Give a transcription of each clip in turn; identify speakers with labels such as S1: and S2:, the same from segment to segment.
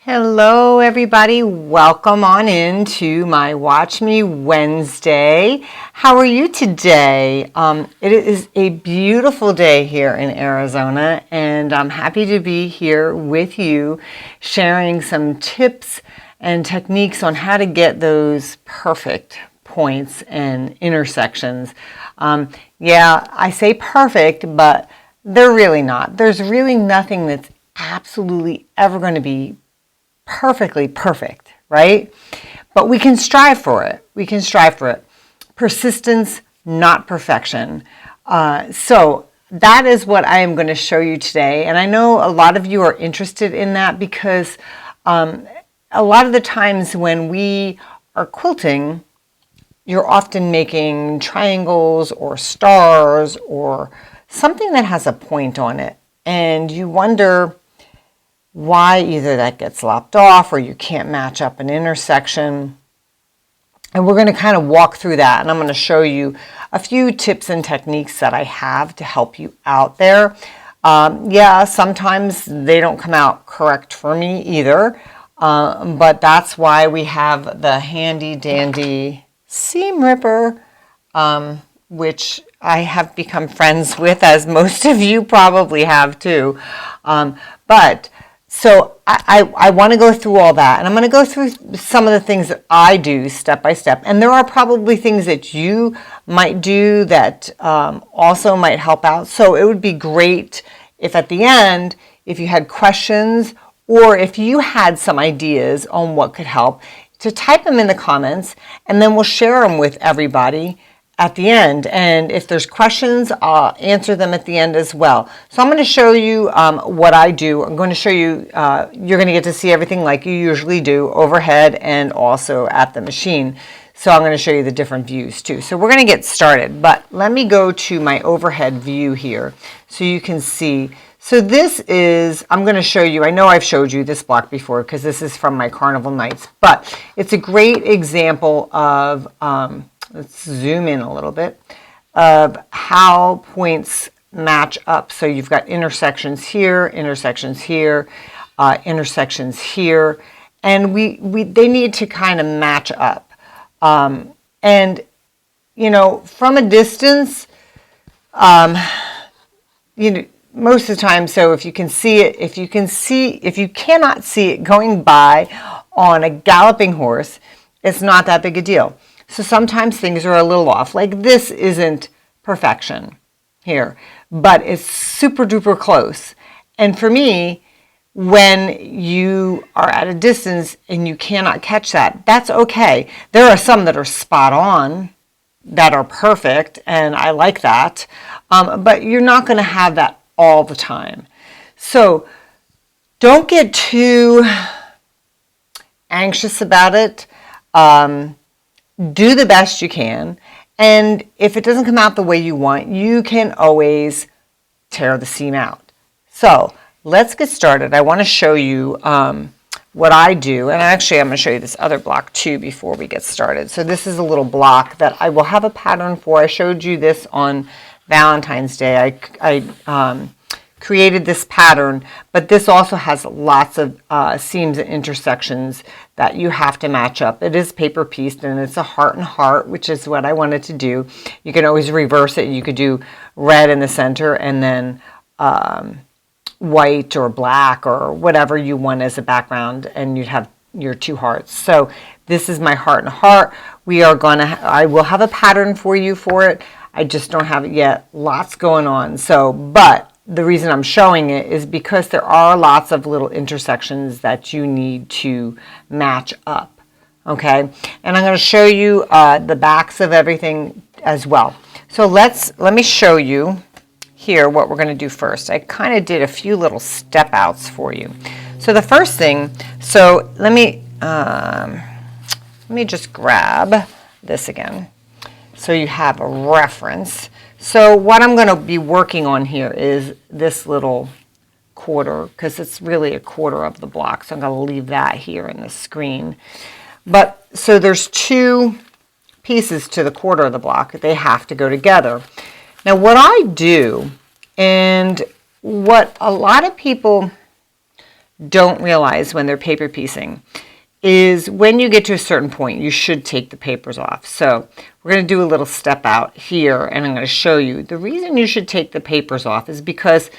S1: Hello everybody, welcome on into my Watch Me Wednesday. How are you today? It is a beautiful day here in Arizona and I'm happy to be here with you sharing some tips and techniques on how to get those perfect points and intersections. Yeah, I say perfect, but they're really not. There's really nothing that's absolutely ever going to be perfectly perfect, right? But we can strive for it. We can strive for it. Persistence, not perfection. So that is what I am going to show you today. And I know a lot of you are interested in that because a lot of the times when we are quilting, you're often making triangles or stars or something that has a point on it. And you wonder why either that gets lopped off or you can't match up an intersection. And we're going to kind of walk through that, and I'm going to show you a few tips and techniques that I have to help you out there. Yeah, sometimes they don't come out correct for me either, but that's why we have the handy dandy seam ripper, which I have become friends with, as most of you probably have too. So I want to go through all that, and I'm going to go through some of the things that I do step by step. And there are probably things that you might do that also might help out. So it would be great if at the end, if you had questions or if you had some ideas on what could help, to type them in the comments, and then we'll share them with everybody at the end. And if there's questions, I'll answer them at the end as well. So I'm going to show you what I do. I'm going to show you, you're going to get to see everything like you usually do overhead and also at the machine. So I'm going to show you the different views too. So we're going to get started, but let me go to my overhead view here so you can see. So this is, I'm going to show you, I know I've showed you this block before because this is from my carnival nights, but it's a great example of, let's zoom in a little bit, of how points match up. So you've got intersections here, intersections here, intersections here, and they need to kind of match up. And, you know, from a distance, you know, most of the time, so if you can see it, if you cannot see it going by on a galloping horse, it's not that big a deal. So sometimes things are a little off, like this isn't perfection here, but it's super duper close. And for me, when you are at a distance and you cannot catch that, that's okay. There are some that are spot on, that are perfect, and I like that, but you're not going to have that all the time. So don't get too anxious about it. Do the best you can, and if it doesn't come out the way you want, you can always tear the seam out. So let's get started. I want to show you what I do, and actually I'm going to show you this other block too before we get started. So this is a little block that I will have a pattern for. I showed you this on Valentine's Day. I created this pattern, but this also has lots of seams and intersections that you have to match up. It is paper pieced and it's a heart and heart, which is what I wanted to do. You can always reverse it. You could do red in the center and then white or black or whatever you want as a background, and you'd have your two hearts. So this is my heart and heart. I will have a pattern for you for it. I just don't have it yet. Lots going on. But the reason I'm showing it is because there are lots of little intersections that you need to match up, okay? And I'm going to show you the backs of everything as well. So let me show you here what we're going to do first. I kind of did a few little step outs for you. So the first thing, so let me just grab this again so you have a reference. So what I'm going to be working on here is this little quarter, because it's really a quarter of the block. So I'm going to leave that here in the screen. But so there's two pieces to the quarter of the block. They have to go together. Now what I do, and what a lot of people don't realize when they're paper piecing is when you get to a certain point, you should take the papers off. So we're going to do a little step out here, and I'm going to show you. The reason you should take the papers off is because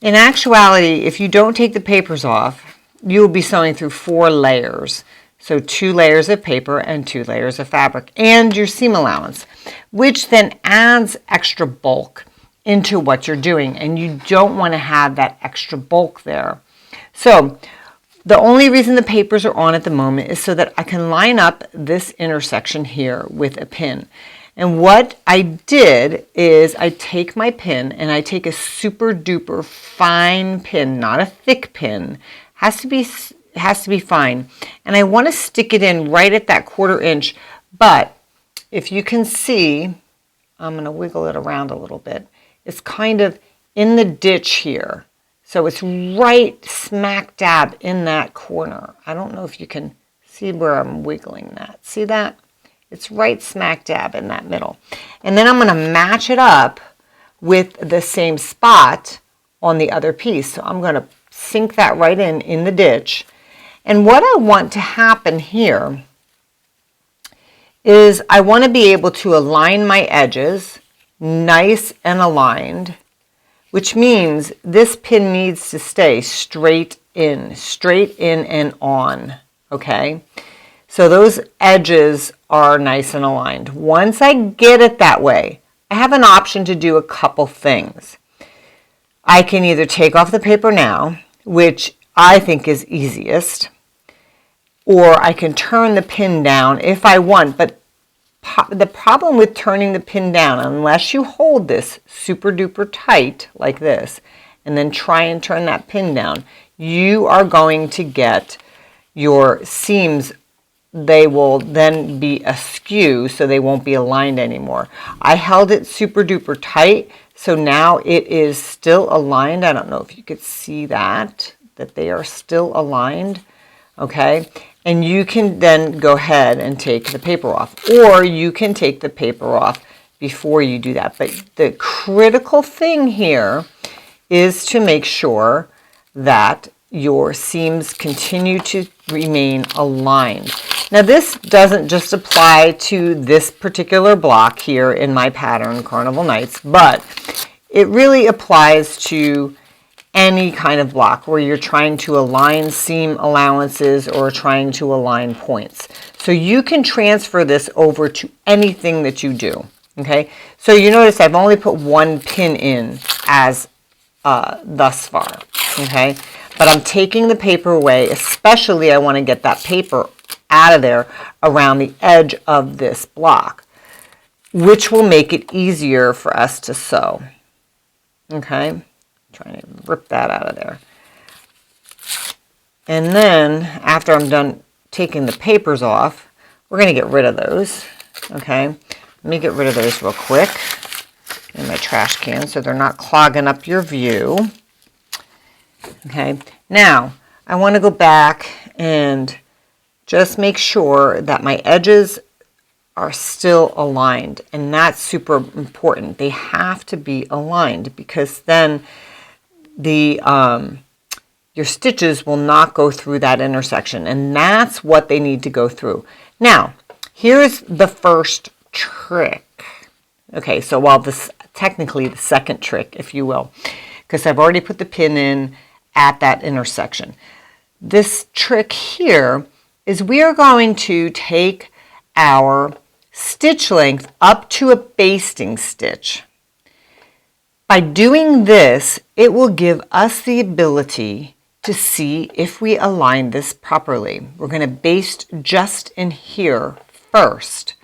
S1: in actuality, if you don't take the papers off, you'll be sewing through 4 layers. So 2 layers of paper and 2 layers of fabric and your seam allowance, which then adds extra bulk into what you're doing, and you don't want to have that extra bulk there. So the only reason the papers are on at the moment is so that I can line up this intersection here with a pin. And what I did is I take my pin and I take a super duper fine pin, not a thick pin, has to be fine, and I want to stick it in right at that 1/4 inch. But if you can see, I'm going to wiggle it around a little bit. It's kind of in the ditch here. So it's right smack dab in that corner. I don't know if you can see where I'm wiggling that. See that? It's right smack dab in that middle. And then I'm going to match it up with the same spot on the other piece. So I'm going to sink that right in the ditch. And what I want to happen here is I want to be able to align my edges nice and aligned, which means this pin needs to stay straight in and on, okay? So those edges are nice and aligned. Once I get it that way, I have an option to do a couple things. I can either take off the paper now, which I think is easiest, or I can turn the pin down if I want, but the problem with turning the pin down, unless you hold this super duper tight like this and then try and turn that pin down, you are going to get your seams, they will then be askew, so they won't be aligned anymore. I held it super duper tight, so now it is still aligned. I don't know if you could see that they are still aligned, okay? And you can then go ahead and take the paper off, or you can take the paper off before you do that. But the critical thing here is to make sure that your seams continue to remain aligned. Now this doesn't just apply to this particular block here in my pattern, Carnival Nights, but it really applies to any kind of block where you're trying to align seam allowances or trying to align points. So you can transfer this over to anything that you do, okay? So you notice I've only put 1 pin in as thus far, okay? But I'm taking the paper away, especially I want to get that paper out of there around the edge of this block, which will make it easier for us to sew, okay? Trying to rip that out of there. And then after I'm done taking the papers off, we're going to get rid of those, okay? Let me get rid of those real quick in my trash can so they're not clogging up your view. Okay, now I want to go back and just make sure that my edges are still aligned, and that's super important. They have to be aligned because then your stitches will not go through that intersection, and that's what they need to go through. Now, here's the first trick. Okay, so while this technically the second trick, if you will, because I've already put the pin in at that intersection. This trick here is we are going to take our stitch length up to a basting stitch. By doing this, it will give us the ability to see if we align this properly. We're going to baste just in here first.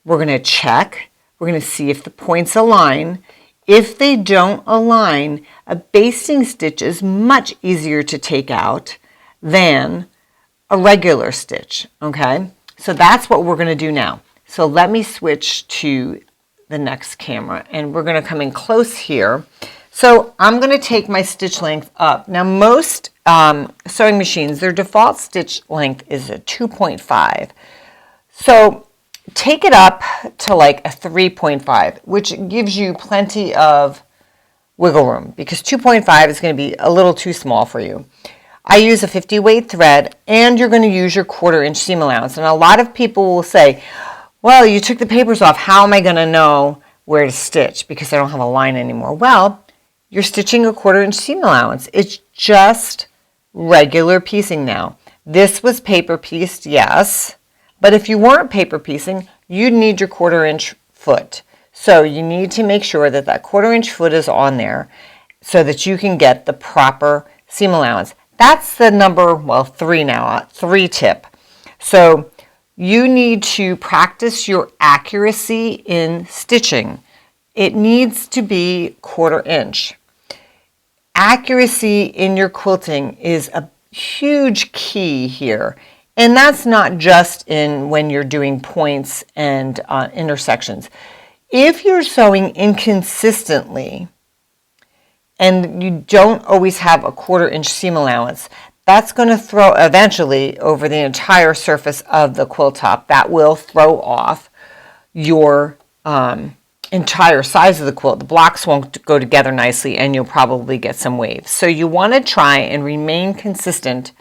S1: We're going to check. We're going to see if the points align. If they don't align, a basting stitch is much easier to take out than a regular stitch, okay? So that's what we're going to do now. So let me switch to the next camera, and we're going to come in close here. So I'm going to take my stitch length up. Now most sewing machines, their default stitch length is a 2.5. So take it up to like a 3.5, which gives you plenty of wiggle room because 2.5 is going to be a little too small for you. I use a 50 weight thread, and you're going to use your 1/4 inch seam allowance. And a lot of people will say, well, you took the papers off. How am I going to know where to stitch because I don't have a line anymore? Well, you're stitching a 1/4 inch seam allowance. It's just regular piecing now. This was paper pieced, yes, but if you weren't paper piecing, you'd need your 1/4 inch foot. So you need to make sure that that 1/4 inch foot is on there so that you can get the proper seam allowance. That's the number, well, 3 now, 3 tip. So you need to practice your accuracy in stitching. It needs to be 1/4 inch. Accuracy in your quilting is a huge key here. And that's not just in when you're doing points and intersections. If you're sewing inconsistently and you don't always have a 1/4 inch seam allowance, that's going to throw eventually over the entire surface of the quilt top. That will throw off your entire size of the quilt. The blocks won't go together nicely and you'll probably get some waves. So you want to try and remain consistent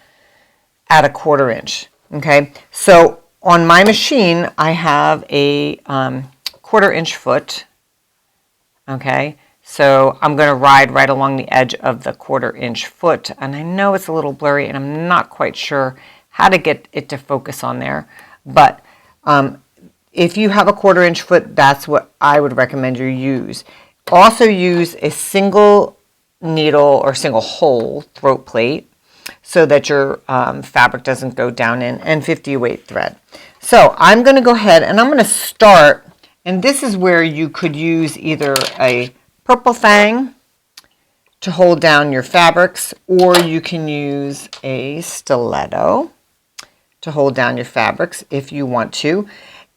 S1: at a 1/4 inch. Okay, so on my machine I have a 1/4 inch foot. Okay, so I'm going to ride right along the edge of the 1/4 inch foot, and I know it's a little blurry and I'm not quite sure how to get it to focus on there, but if you have a 1/4 inch foot, that's what I would recommend you use. Also use a single needle or single hole throat plate so that your fabric doesn't go down in, and 50 weight thread. So I'm going to go ahead and I'm going to start, and this is where you could use either a purple fang to hold down your fabrics, or you can use a stiletto to hold down your fabrics if you want to,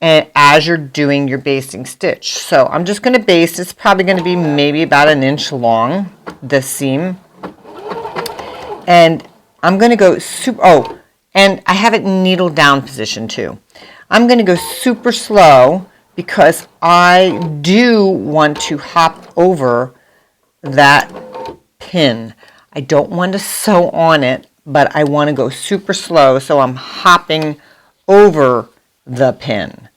S1: and as you're doing your basting stitch. So I'm just going to baste. It's probably going to be maybe about 1 inch long, this seam. And I'm going to go super, and I have it in needle down position too. I'm going to go super slow because I do want to hop over that pin. I don't want to sew on it, but I want to go super slow, so I'm hopping over the pin.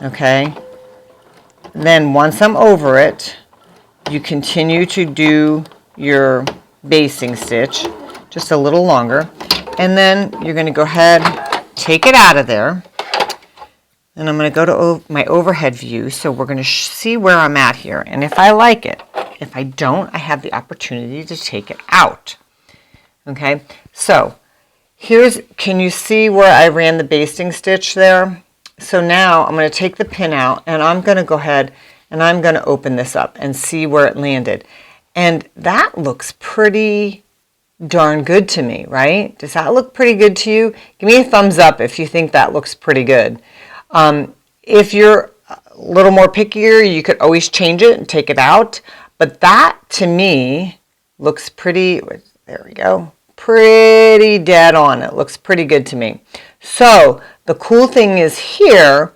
S1: Okay? Then once I'm over it, you continue to do your basting stitch just a little longer, and then you're going to go ahead, take it out of there, and I'm going to go to my overhead view, so we're going to see where I'm at here, and if I like it. If I don't, I have the opportunity to take it out. Okay, so can you see where I ran the basting stitch there? So now I'm going to take the pin out, and I'm going to go ahead and I'm going to open this up and see where it landed. And that looks pretty darn good to me, right? Does that look pretty good to you? Give me a thumbs up if you think that looks pretty good. If you're a little more pickier, you could always change it and take it out. But that, to me, looks pretty, there we go, pretty dead on. It looks pretty good to me. So the cool thing is here,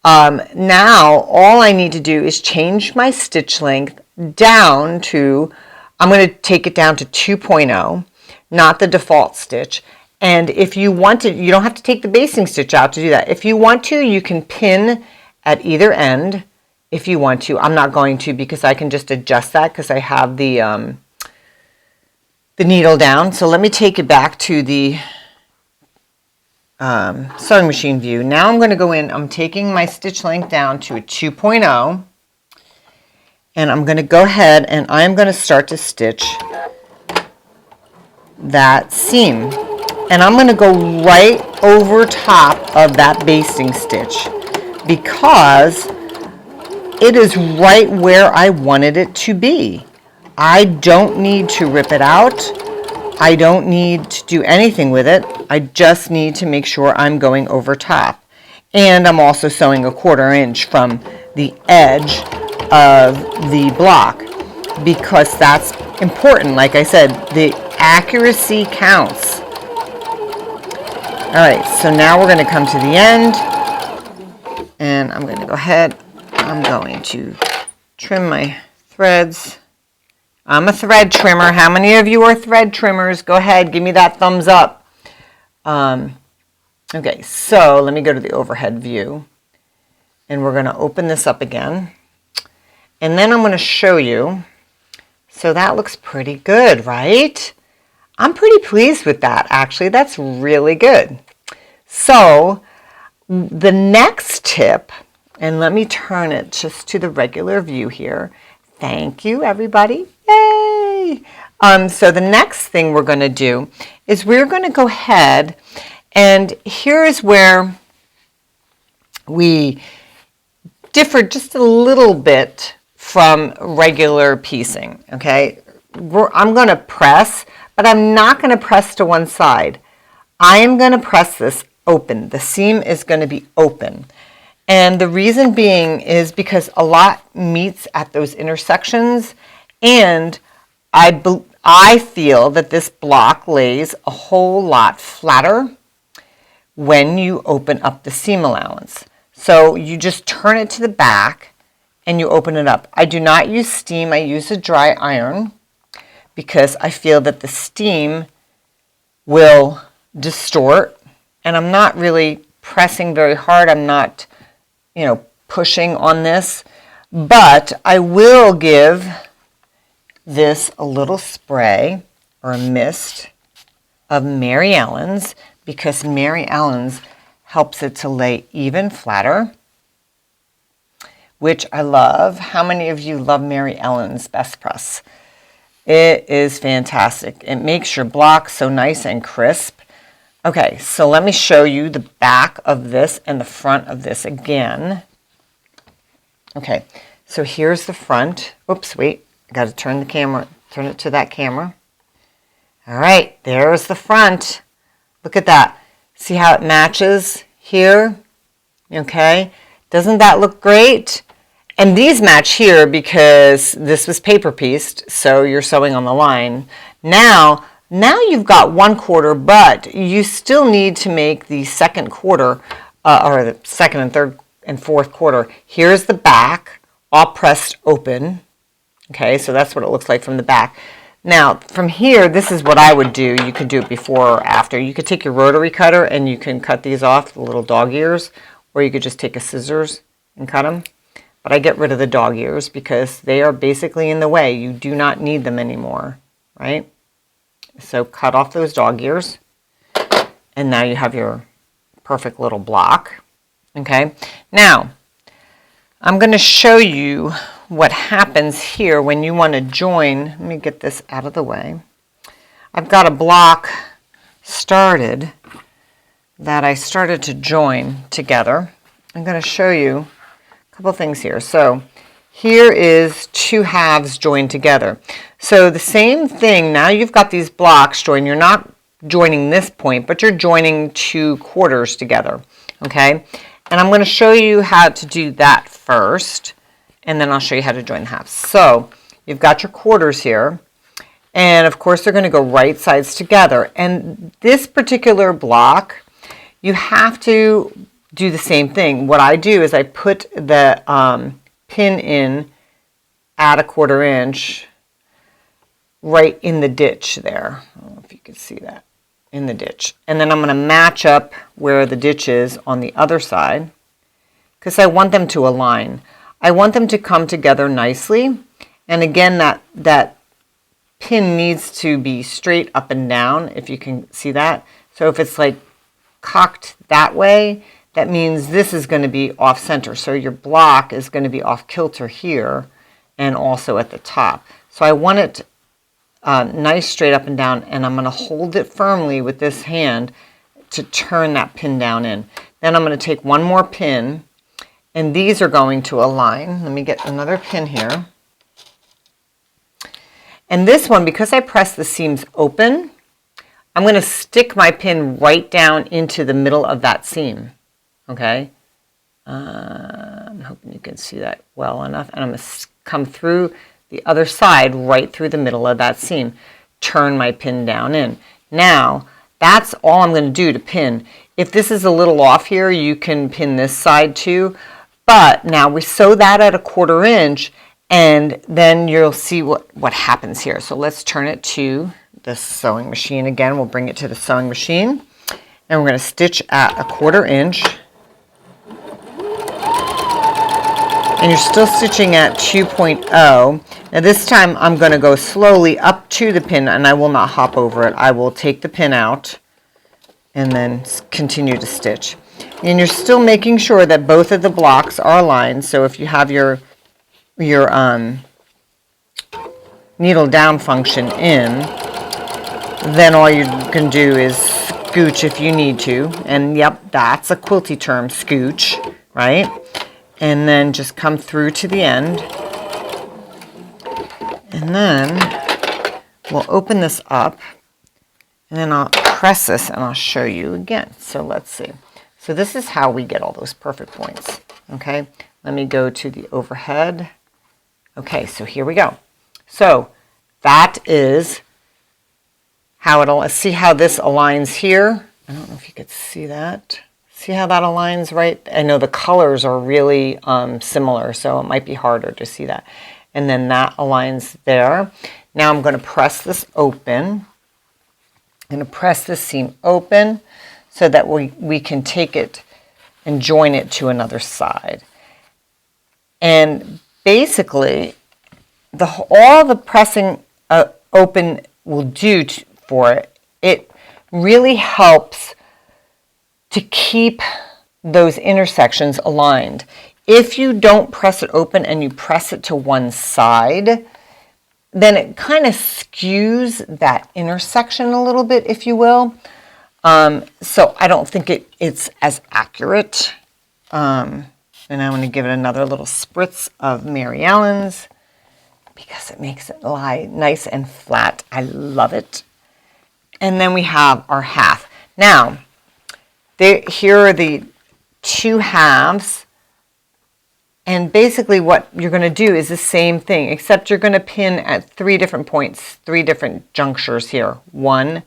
S1: now all I need to do is change my stitch length down to, I'm going to take it down to 2.0, not the default stitch. And if you want to, you don't have to take the basting stitch out to do that. If you want to, you can pin at either end. If you want to. I'm not going to because I can just adjust that because I have the needle down. So let me take it back to the sewing machine view. Now I'm going to go in. I'm taking my stitch length down to a 2.0, and I'm going to go ahead and I'm going to start to stitch that seam. And I'm going to go right over top of that basting stitch because it is right where I wanted it to be. I don't need to rip it out. I don't need to do anything with it. I just need to make sure I'm going over top. And I'm also sewing a 1/4 inch from the edge of the block because that's important. Like I said, the accuracy counts. All right, so now we're going to come to the end, and I'm going to go ahead. I'm going to trim my threads. I'm a thread trimmer. How many of you are thread trimmers? Go ahead, give me that thumbs up. Okay, so let me go to the overhead view. And we're going to open this up again. And then I'm going to show you. So that looks pretty good, right? I'm pretty pleased with that, actually. That's really good. So the next tip, and let me turn it just to the regular view here. Thank you, everybody. Yay! So the next thing we're going to do is we're going to go ahead, and here's where we differ just a little bit from regular piecing, okay? I'm going to press, but I'm not going to press to one side. I am going to press this open. The seam is going to be open. And the reason being is because a lot meets at those intersections, and I feel that this block lays a whole lot flatter when you open up the seam allowance. So you just turn it to the back and you open it up. I do not use steam, I use a dry iron because I feel that the steam will distort, and I'm not really pressing very hard. I'm not, pushing on this, but I will give this a little spray or a mist of Mary Ellen's, because Mary Ellen's helps it to lay even flatter, which I love. How many of you love Mary Ellen's Best Press? It is fantastic. It makes your block so nice and crisp. Okay, so let me show you the back of this and the front of this again. Okay, so here's the front. Oops, wait, I got to turn it to that camera. All right, there's the front. Look at that. See how it matches here? Okay, doesn't that look great? And these match here because this was paper pieced, so you're sewing on the line. Now you've got 1/4, but you still need to make the second quarter, or the second and third and fourth quarter. Here's the back, all pressed open. Okay, so that's what it looks like from the back. Now, from here, this is what I would do. You could do it before or after. You could take your rotary cutter and you can cut these off, the little dog ears, or you could just take a scissors and cut them. But I get rid of the dog ears because they are basically in the way. You do not need them anymore, right? So cut off those dog ears, and now you have your perfect little block. Okay, now I'm going to show you what happens here when you want to join. Let me get this out of the way. I've got a block started that I started to join together. I'm going to show you a couple things here. So here is 2 halves joined together. So the same thing, now you've got these blocks joined. You're not joining this point, but you're joining 2 quarters together, okay? And I'm going to show you how to do that first, and then I'll show you how to join the halves. So you've got your quarters here, and of course they're going to go right sides together. And this particular block, you have to do the same thing. What I do is I put the pin in at 1/4 inch right in the ditch there. I don't know if you can see that, in the ditch. And then I'm going to match up where the ditch is on the other side because I want them to align. I want them to come together nicely. And again, that pin needs to be straight up and down, if you can see that. So if it's like cocked that way, that means this is going to be off center. So your block is going to be off kilter here and also at the top. So I want it nice straight up and down, and I'm going to hold it firmly with this hand to turn that pin down in. Then I'm going to take one more pin, and these are going to align. Let me get another pin here. And this one, because I press the seams open, I'm going to stick my pin right down into the middle of that seam. Okay? I'm hoping you can see that well enough. And I'm going to come through the other side, right through the middle of that seam. Turn my pin down in. Now, that's all I'm going to do to pin. If this is a little off here, you can pin this side too. But now we sew that at 1/4 inch, And then you'll see what happens here. So let's turn it to the sewing machine again. We'll bring it to the sewing machine. And we're going to stitch at 1/4 inch. And you're still stitching at 2.0. Now this time I'm going to go slowly up to the pin, and I will not hop over it. I will take the pin out and then continue to stitch. And you're still making sure that both of the blocks are aligned. So if you have your needle down function in, then all you can do is scooch if you need to. And yep, that's a quilty term, scooch, right? And then just come through to the end. And then we'll open this up, and then I'll press this and I'll show you again. So let's see. So this is how we get all those perfect points. Okay, let me go to the overhead. Okay, so here we go. So that is how it'll, see how this aligns here? I don't know if you could see that. See how that aligns, right? I know the colors are really similar, so it might be harder to see that. And then that aligns there. Now I'm going to press this open. I'm going to press this seam open so that we can take it and join it to another side. And basically, all the pressing open will do for it, it really helps to keep those intersections aligned. If you don't press it open and you press it to one side, then it kind of skews that intersection a little bit, if you will. So I don't think it's as accurate. And I'm going to give it another little spritz of Mary Ellen's because it makes it lie nice and flat. I love it. And then we have our half. Now, here are the 2 halves. And basically what you're going to do is the same thing, except you're going to pin at 3 different points, 3 different junctures here. 1,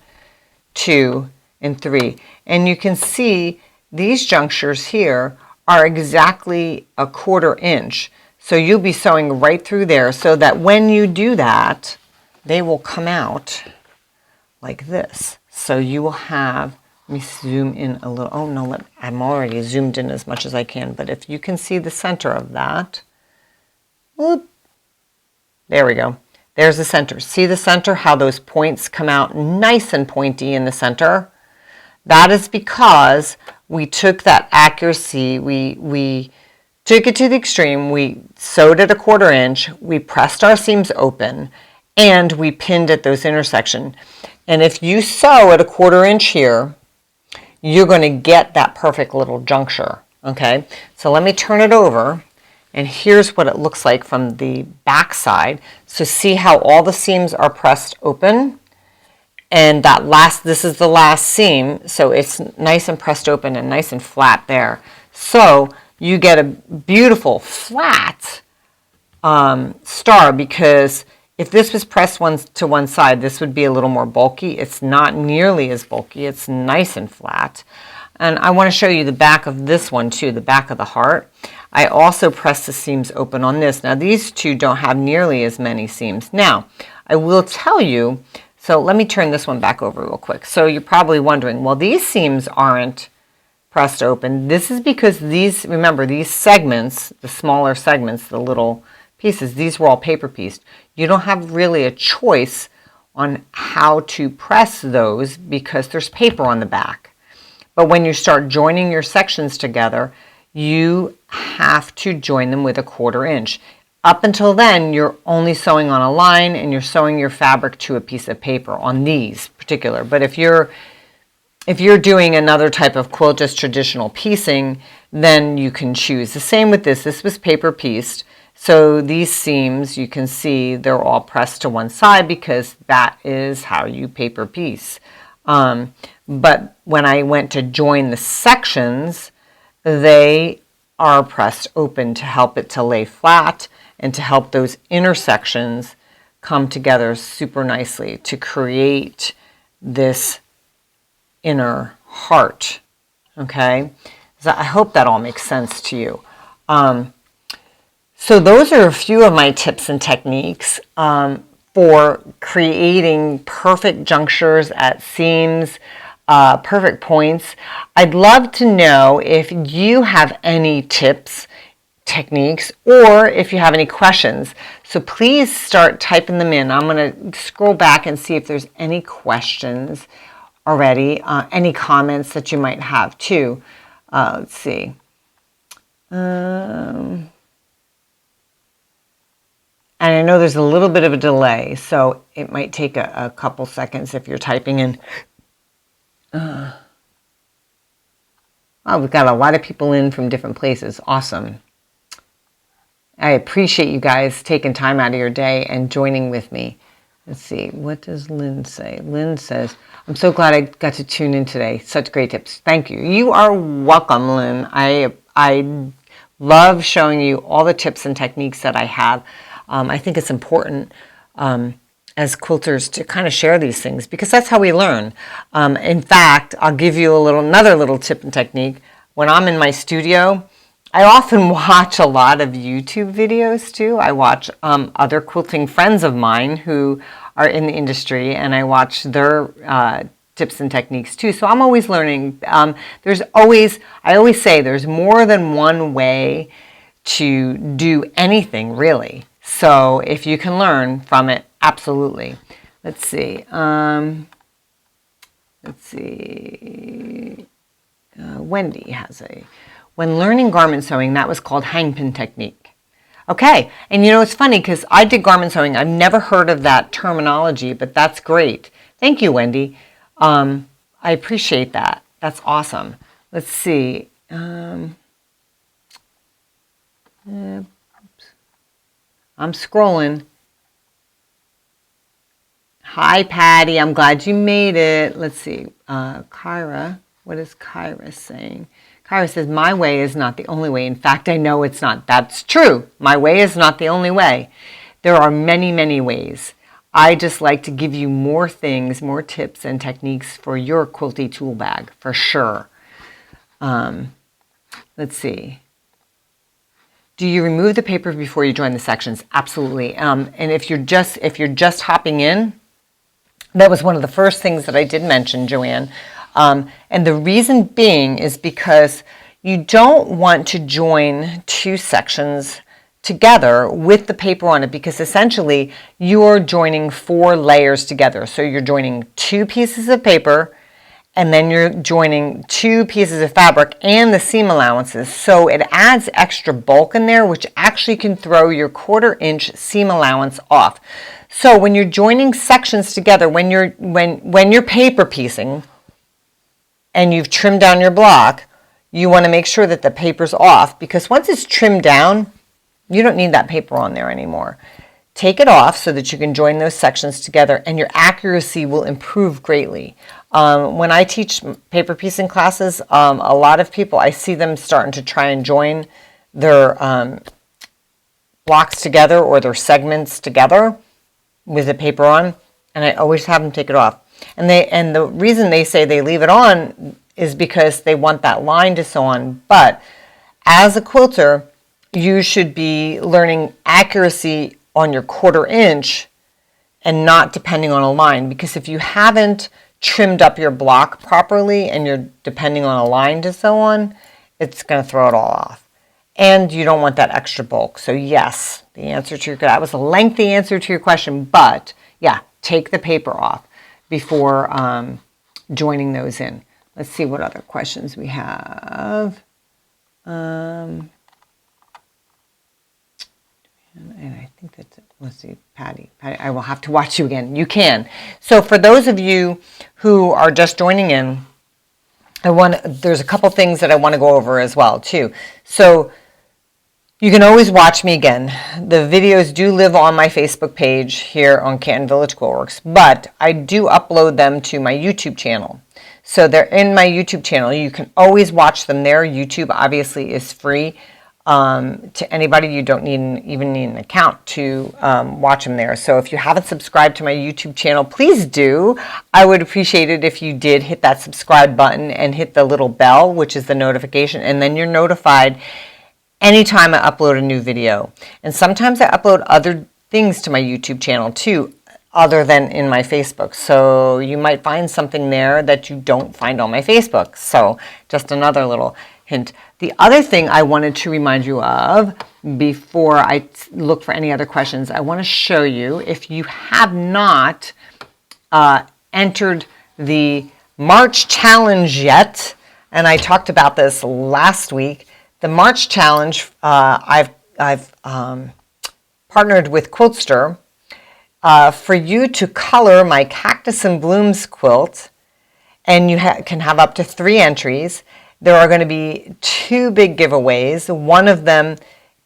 S1: 2, and 3. And you can see these junctures here are exactly 1/4 inch. So you'll be sewing right through there so that when you do that, they will come out like this. So you will have, let me zoom in a little. Oh no, I'm already zoomed in as much as I can, but if you can see the center of that, whoop, there we go. There's the center. See the center, how those points come out nice and pointy in the center? That is because we took that accuracy, we took it to the extreme, we sewed at 1/4 inch, we pressed our seams open, and we pinned at those intersections. And if you sew at 1/4 inch here, you're going to get that perfect little juncture, okay? So let me turn it over, and here's what it looks like from the back side. So see how all the seams are pressed open? And this is the last seam, so it's nice and pressed open and nice and flat there. So you get a beautiful flat star, because if this was pressed to one side, this would be a little more bulky. It's not nearly as bulky. It's nice and flat. And I want to show you the back of this one too, the back of the heart. I also pressed the seams open on this. Now these two don't have nearly as many seams. Now, I will tell you, so let me turn this one back over real quick. So you're probably wondering, well, these seams aren't pressed open. This is because these, remember, these segments, the smaller segments, the little pieces, these were all paper pieced. You don't have really a choice on how to press those because there's paper on the back. But when you start joining your sections together, you have to join them with 1/4 inch. Up until then, you're only sewing on a line and you're sewing your fabric to a piece of paper on these particular. But if you're doing another type of quilt, just traditional piecing, then you can choose. The same with this. This was paper pieced. So these seams, you can see they're all pressed to one side because that is how you paper piece. But when I went to join the sections, they are pressed open to help it to lay flat and to help those intersections come together super nicely to create this inner heart. Okay, so I hope that all makes sense to you. So those are a few of my tips and techniques for creating perfect junctures at seams, perfect points. I'd love to know if you have any tips, techniques, or if you have any questions. So please start typing them in. I'm going to scroll back and see if there's any questions already, any comments that you might have too. Let's see. And I know there's a little bit of a delay, so it might take a couple seconds if you're typing in. Oh, we've got a lot of people in from different places. Awesome. I appreciate you guys taking time out of your day and joining with me. Let's see, what does Lynn say? Lynn says, I'm so glad I got to tune in today. Such great tips. Thank you. You are welcome, Lynn. I love showing you all the tips and techniques that I have. I think it's important as quilters to kind of share these things because that's how we learn. In fact, I'll give you another little tip and technique. When I'm in my studio, I often watch a lot of YouTube videos too. I watch other quilting friends of mine who are in the industry, and I watch their tips and techniques too. So I'm always learning. I always say there's more than one way to do anything, really. So if you can learn from it, absolutely. Let's see. Wendy has when learning garment sewing, that was called hangpin technique. Okay, and you know, it's funny because I did garment sewing. I've never heard of that terminology, but that's great. Thank you, Wendy. I appreciate that. That's awesome. Let's see. I'm scrolling. Hi, Patty. I'm glad you made it. Let's see. Kyra. What is Kyra saying? Kyra says, my way is not the only way. In fact, I know it's not. That's true. My way is not the only way. There are many, many ways. I just like to give you more things, more tips and techniques for your quilty tool bag, for sure. Let's see. Do you remove the paper before you join the sections? Absolutely. And if you're just hopping in, that was one of the first things that I did mention, Joanne. And the reason being is because you don't want to join two sections together with the paper on it, because essentially you're joining 4 layers together. So you're joining 2 pieces of paper, and then you're joining 2 pieces of fabric and the seam allowances. So it adds extra bulk in there, which actually can throw your 1/4 inch seam allowance off. So when you're joining sections together, when you're paper piecing and you've trimmed down your block, you want to make sure that the paper's off, because once it's trimmed down, you don't need that paper on there anymore. Take it off so that you can join those sections together, and your accuracy will improve greatly. When I teach paper piecing classes, a lot of people, I see them starting to try and join their blocks together or their segments together with the paper on, and I always have them take it off. And the reason they say they leave it on is because they want that line to sew on. But as a quilter, you should be learning accuracy on your 1/4 inch and not depending on a line, because if you haven't trimmed up your block properly and you're depending on a line to sew on, it's going to throw it all off. And you don't want that extra bulk. So yes, the answer to that was a lengthy answer to your question, but yeah, take the paper off before joining those in. Let's see what other questions we have. And I think that's it. Let's see, Patty, I will have to watch you again. You can. So for those of you who are just joining in, there's a couple things that I want to go over as well too. So you can always watch me again. The videos do live on my Facebook page here on Canton Village Quiltworks, but I do upload them to my YouTube channel. So they're in my YouTube channel. You can always watch them there. YouTube obviously is free to anybody. You don't even need an account to watch them there. So if you haven't subscribed to my YouTube channel, please do. I would appreciate it if you did hit that subscribe button and hit the little bell, which is the notification, and then you're notified anytime I upload a new video. And sometimes I upload other things to my YouTube channel too, other than in my Facebook. So you might find something there that you don't find on my Facebook. So just another little hint. The other thing I wanted to remind you of before I look for any other questions, I want to show you, if you have not entered the March challenge yet, and I talked about this last week, the March challenge, I've partnered with Quiltster for you to color my Cactus and Blooms quilt, and you can have up to 3 entries. There are going to be 2 big giveaways. One of them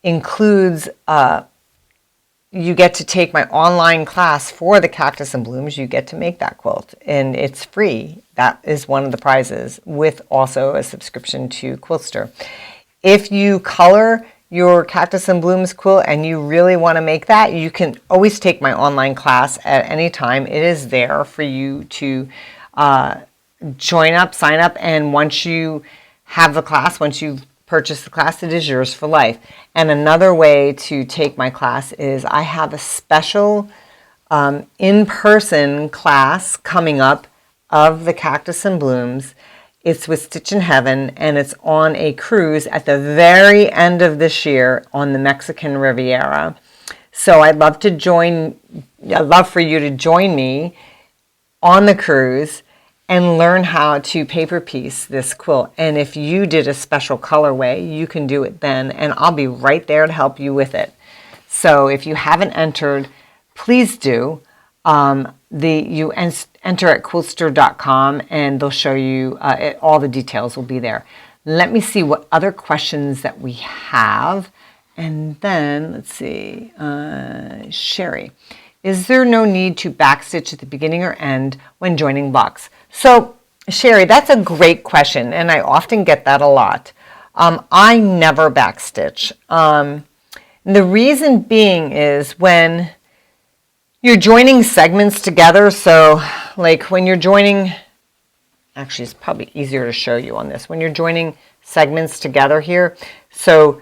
S1: includes you get to take my online class for the Cactus and Blooms. You get to make that quilt, and it's free. That is one of the prizes, with also a subscription to Quiltster. If you color your Cactus and Blooms quilt and you really want to make that, you can always take my online class at any time. It is there for you to join up, sign up, and once you have the class, once you've purchased the class, it is yours for life. And another way to take my class is I have a special in-person class coming up of the Cactus and Blooms. It's with Stitch in Heaven, and it's on a cruise at the very end of this year on the Mexican Riviera. So I'd love for you to join me on the cruise and learn how to paper piece this quilt. And if you did a special colorway, you can do it then, and I'll be right there to help you with it. So if you haven't entered, please do. You enter at quiltster.com, and they'll show you all the details will be there. Let me see what other questions that we have. And then, let's see, Sherry. Is there no need to backstitch at the beginning or end when joining blocks? So, Sherry, that's a great question, and I often get that a lot. I never backstitch. The reason being is when you're joining segments together, so like when you're joining, actually it's probably easier to show you on this, when you're joining segments together here, so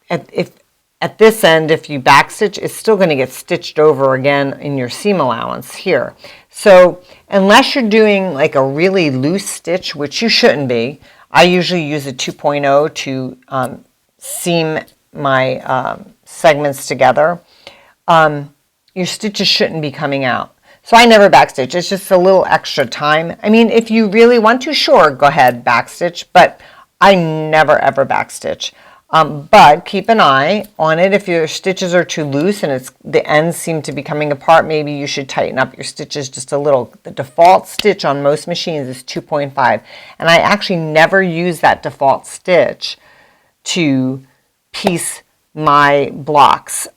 S1: at this end, if you backstitch, it's still going to get stitched over again in your seam allowance here. So unless you're doing like a really loose stitch, which you shouldn't be, I usually use a 2.0 to seam my segments together. Your stitches shouldn't be coming out. So I never backstitch. It's just a little extra time. I mean, if you really want to, sure, go ahead, backstitch, but I never ever backstitch. But keep an eye on it. If your stitches are too loose and the ends seem to be coming apart, maybe you should tighten up your stitches just a little. The default stitch on most machines is 2.5, and I actually never use that default stitch to piece my blocks.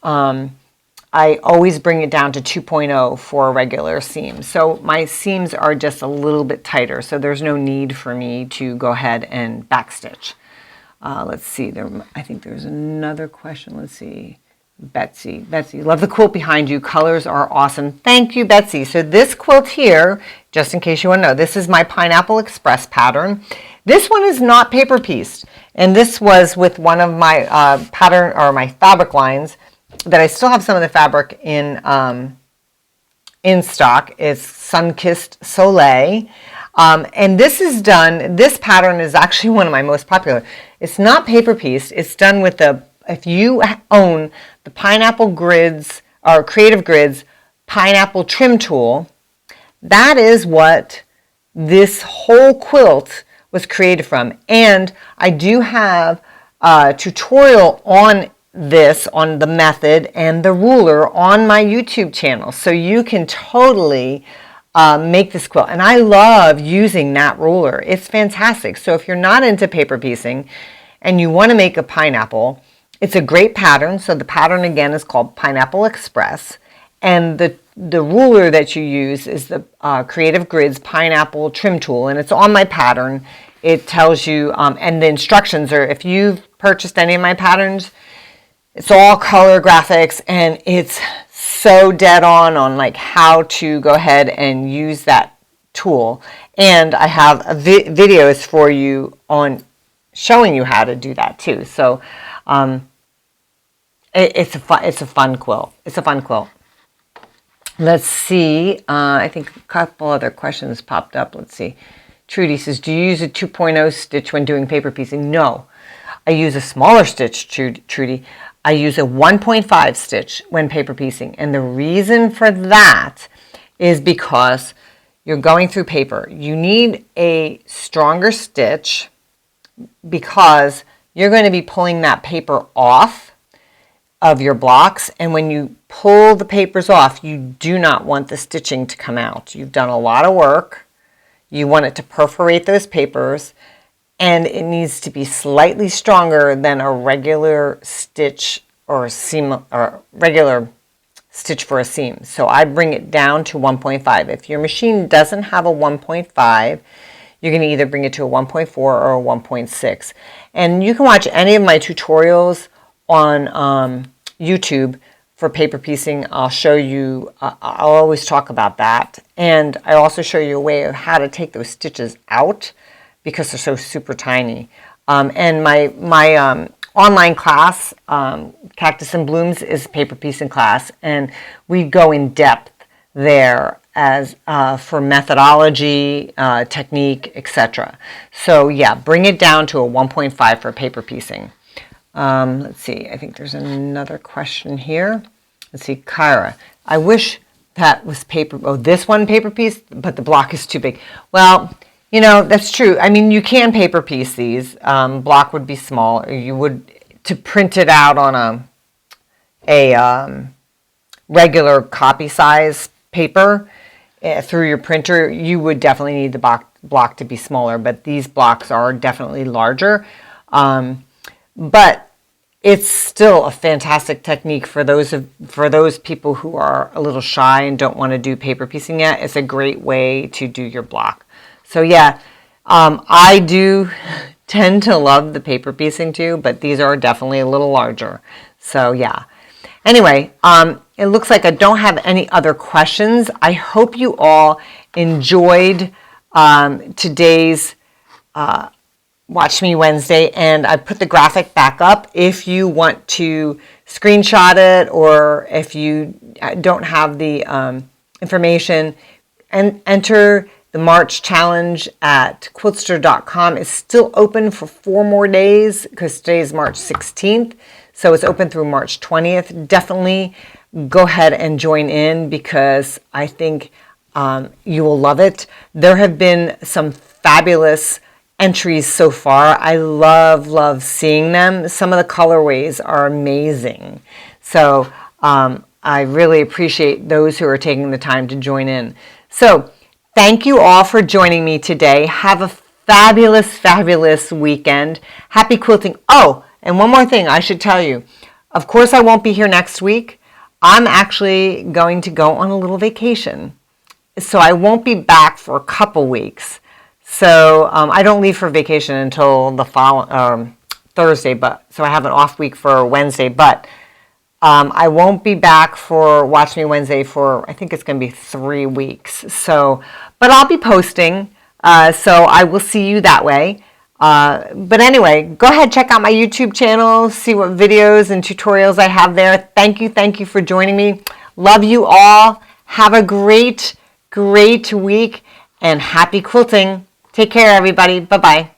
S1: I always bring it down to 2.0 for a regular seam. So my seams are just a little bit tighter, so there's no need for me to go ahead and backstitch. Let's see, I think there's another question. Let's see, Betsy, love the quilt behind you. Colors are awesome. Thank you, Betsy. So this quilt here, just in case you want to know, this is my Pineapple Express pattern. This one is not paper pieced, and this was with one of my my fabric lines that I still have some of the fabric in stock. It's Sun-Kissed Soleil. And this pattern is actually one of my most popular. It's not paper pieced. It's done with if you own the Pineapple Grids or Creative Grids pineapple trim tool, that is what this whole quilt was created from. And I do have a tutorial on this, on the method and the ruler on my YouTube channel. So you can totally make this quilt. And I love using that ruler. It's fantastic. So if you're not into paper piecing and you want to make a pineapple, it's a great pattern. So the pattern again is called Pineapple Express. And the ruler that you use is the Creative Grids Pineapple Trim Tool. And it's on my pattern. It tells you, and the instructions are, if you've purchased any of my patterns, it's all color graphics, and it's so dead on like how to go ahead and use that tool. And I have videos for you on showing you how to do that too. So It's a fun quilt. It's a fun quilt. Let's see. I think a couple other questions popped up. Let's see. Trudy says, do you use a 2.0 stitch when doing paper piecing? No. I use a smaller stitch, Trudy. I use a 1.5 stitch when paper piecing. And the reason for that is because you're going through paper. You need a stronger stitch because you're going to be pulling that paper off of your blocks, and when you pull the papers off, you do not want the stitching to come out. You've done a lot of work. You want it to perforate those papers, and it needs to be slightly stronger than a regular stitch or seam or regular stitch for a seam. So I bring it down to 1.5. If your machine doesn't have a 1.5, you're going to either bring it to a 1.4 or a 1.6. And you can watch any of my tutorials on YouTube for paper piecing. I'll show you, I'll always talk about that. And I also show you a way of how to take those stitches out because they're so super tiny. And my online class, Cactus and Blooms, is a paper piecing class. And we go in depth there as for methodology, technique, etc. So yeah, bring it down to a 1.5 for paper piecing. Let's see, I think there's another question here. Let's see, Kyra, I wish that was paper, oh, this one paper piece, but the block is too big. Well, you know, that's true. I mean, you can paper piece these. Block would be small. Or you would, to print it out on a regular copy size paper through your printer, you would definitely need the block to be smaller, but these blocks are definitely larger. But it's still a fantastic technique for those people who are a little shy and don't want to do paper piecing yet. It's a great way to do your block. So yeah, I do tend to love the paper piecing too, but these are definitely a little larger. So yeah. Anyway, it looks like I don't have any other questions. I hope you all enjoyed today's Watch Me Wednesday, and I put the graphic back up if you want to screenshot it, or if you don't have the information, and enter the March challenge at quiltster.com. It's still open for 4 more days because today is March 16th. So it's open through March 20th. Definitely go ahead and join in because I think you will love it. There have been some fabulous entries so far. I love seeing them. Some of the colorways are amazing. So I really appreciate those who are taking the time to join in. So thank you all for joining me today. Have a fabulous weekend. Happy quilting. Oh, and one more thing I should tell you. Of course, I won't be here next week. I'm actually going to go on a little vacation. So I won't be back for a couple weeks. So I don't leave for vacation until the following Thursday, so I have an off week for Wednesday. But I won't be back for Watch Me Wednesday for, I think it's going to be 3 weeks. So, but I'll be posting. So I will see you that way. But anyway, go ahead, check out my YouTube channel, see what videos and tutorials I have there. Thank you for joining me. Love you all. Have a great week and happy quilting. Take care, everybody. Bye-bye.